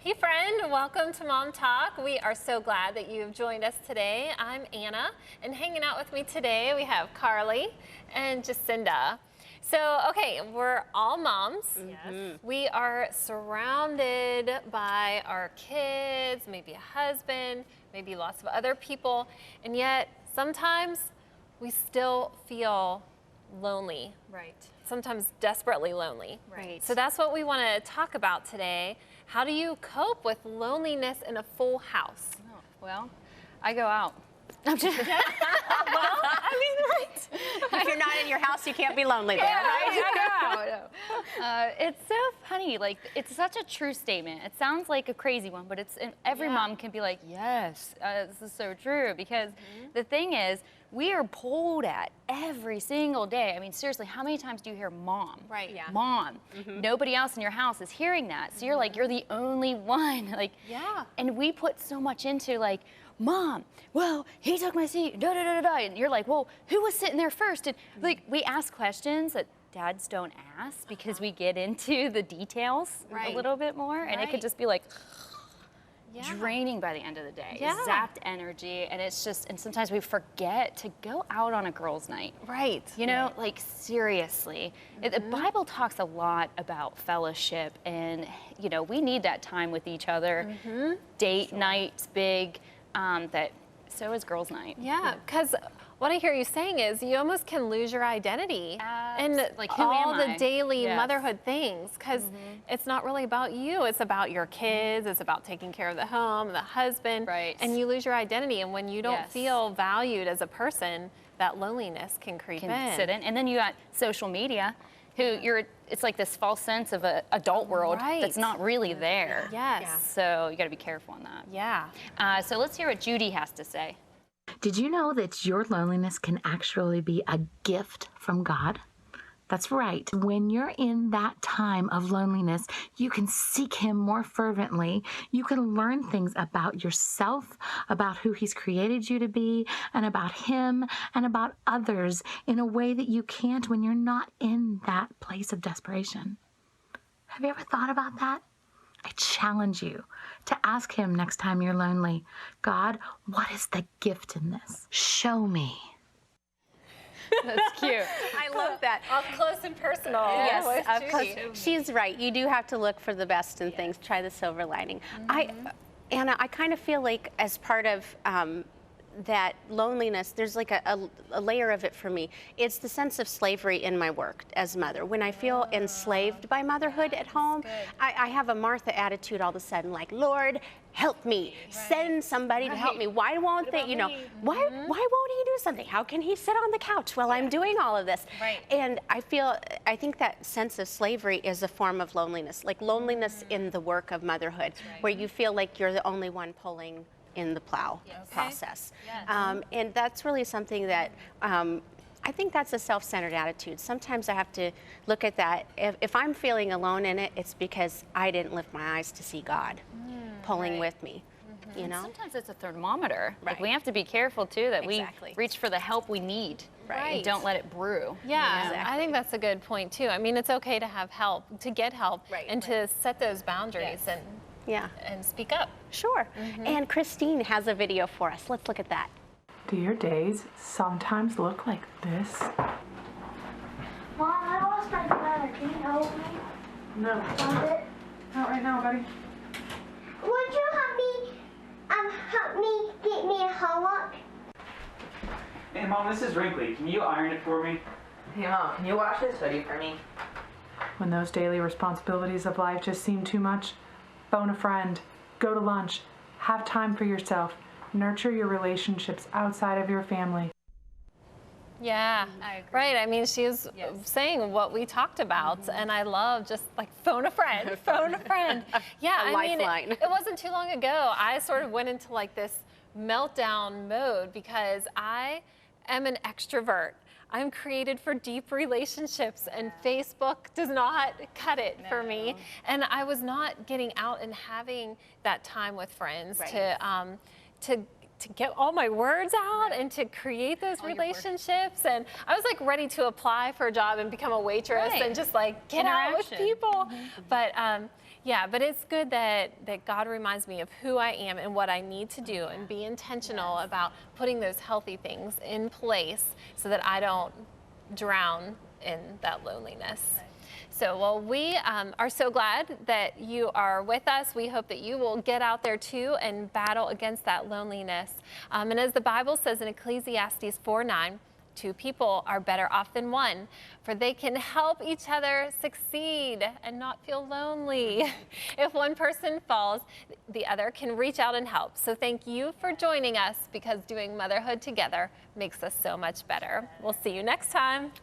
Hey friend, welcome to Mom Talk. We are so glad that you've joined us today. I'm Anna, and hanging out with me today we have Carly and Jacinda. So, okay, we're all moms. Yes. We are surrounded by our kids, maybe a husband, maybe lots of other people, and yet sometimes we still feel lonely. Right. Sometimes desperately lonely. Right. So that's what we want to talk about today. How do you cope with loneliness in a full house? Oh, well, I go out. I'm just, well, I mean, right. If you're not in your house, you can't be lonely there, right? I know. It's so funny. Like, it's such a true statement. It sounds like a crazy one, but it's every mom can be like, yes, this is so true. Because the thing is, we are pulled at every single day. I mean, seriously, how many times do you hear mom? Right. Yeah. Mom. Nobody else in your house is hearing that. So you're like, you're the only one. Like, Yeah. And we put so much into like, Mom, well, he took my seat, da da da da da. And you're like, well, who was sitting there first? And like, we ask questions that dads don't ask because we get into the details a little bit more. And it could just be like, draining by the end of the day. Yeah. Zapped energy, and it's just, and sometimes we forget to go out on a girls' night. Right. You know, like seriously. The Bible talks a lot about fellowship, and you know, we need that time with each other. Date night's big, so is girls' night. Yeah, because what I hear you saying is you almost can lose your identity in like, who all am the I? daily Yes. motherhood things, because it's not really about you. It's about your kids. It's about taking care of the home, the husband. Right. And you lose your identity. And when you don't Yes. feel valued as a person, that loneliness can creep in. Sit in. And then you got social media, it's like this false sense of an adult world that's not really there. Yes. Yeah. So you got to be careful on that. Yeah. So let's hear what Judy has to say. Did you know that your loneliness can actually be a gift from God? That's right. When you're in that time of loneliness, you can seek Him more fervently. You can learn things about yourself, about who He's created you to be, and about Him and about others in a way that you can't when you're not in that place of desperation. Have you ever thought about that? I challenge you to ask Him next time you're lonely, God, what is the gift in this? Show me. That's cute. I love that. Up close and personal. Yes, with of Judy. course. She's right. You do have to look for the best in things. Try the silver lining. Anna, I kind of feel like as part of that loneliness, there's like a layer of it for me. It's the sense of slavery in my work as mother. When I feel enslaved by motherhood at home, I have a Martha attitude all of a sudden, like, Lord, help me. Send somebody to help me. Why won't they, you know, why won't He do something? How can He sit on the couch while I'm doing all of this? Right. And I think that sense of slavery is a form of loneliness, like loneliness in the work of motherhood, where you feel like you're the only one pulling in the plow process. And that's really something that I think that's a self-centered attitude. Sometimes I have to look at that. If I'm feeling alone in it, it's because I didn't lift my eyes to see God pulling with me. You know? Sometimes it's a thermometer. Like, Right. we have to be careful too that Exactly. we reach for the help we need. Right. And don't let it brew. Yeah, Exactly. I think that's a good point too. I mean, it's okay to have help, to get help, and to set those boundaries Yeah. and speak up. Sure. And Christine has a video for us. Let's look at that. Do your days sometimes look like this? Mom, I lost my planner. Can you help me? No, Find it? not right now, buddy. Would you help me get me a homework? Hey Mom, this is wrinkly. Can you iron it for me? Hey Mom, can you wash this hoodie for me? When those daily responsibilities of life just seem too much, phone a friend, go to lunch, have time for yourself, nurture your relationships outside of your family. Yeah, I agree. right. I mean, she was saying what we talked about, and I love just like phone a friend, phone a friend. Yeah, A I mean, lifeline. it wasn't too long ago. I sort of went into like this meltdown mode because I am an extrovert. I'm created for deep relationships, and Facebook does not cut it for me. And I was not getting out and having that time with friends to to get all my words out and to create those relationships. And I was like ready to apply for a job and become a waitress Right. and just like get out with Interaction. people. But yeah, but it's good that God reminds me of who I am and what I need to do and be intentional about putting those healthy things in place so that I don't drown in that loneliness. So, well, we are so glad that you are with us. We hope that you will get out there too and battle against that loneliness. And as the Bible says in Ecclesiastes 4:9, two people are better off than one, for they can help each other succeed and not feel lonely. If one person falls, the other can reach out and help. So thank you for joining us, because doing motherhood together makes us so much better. We'll see you next time.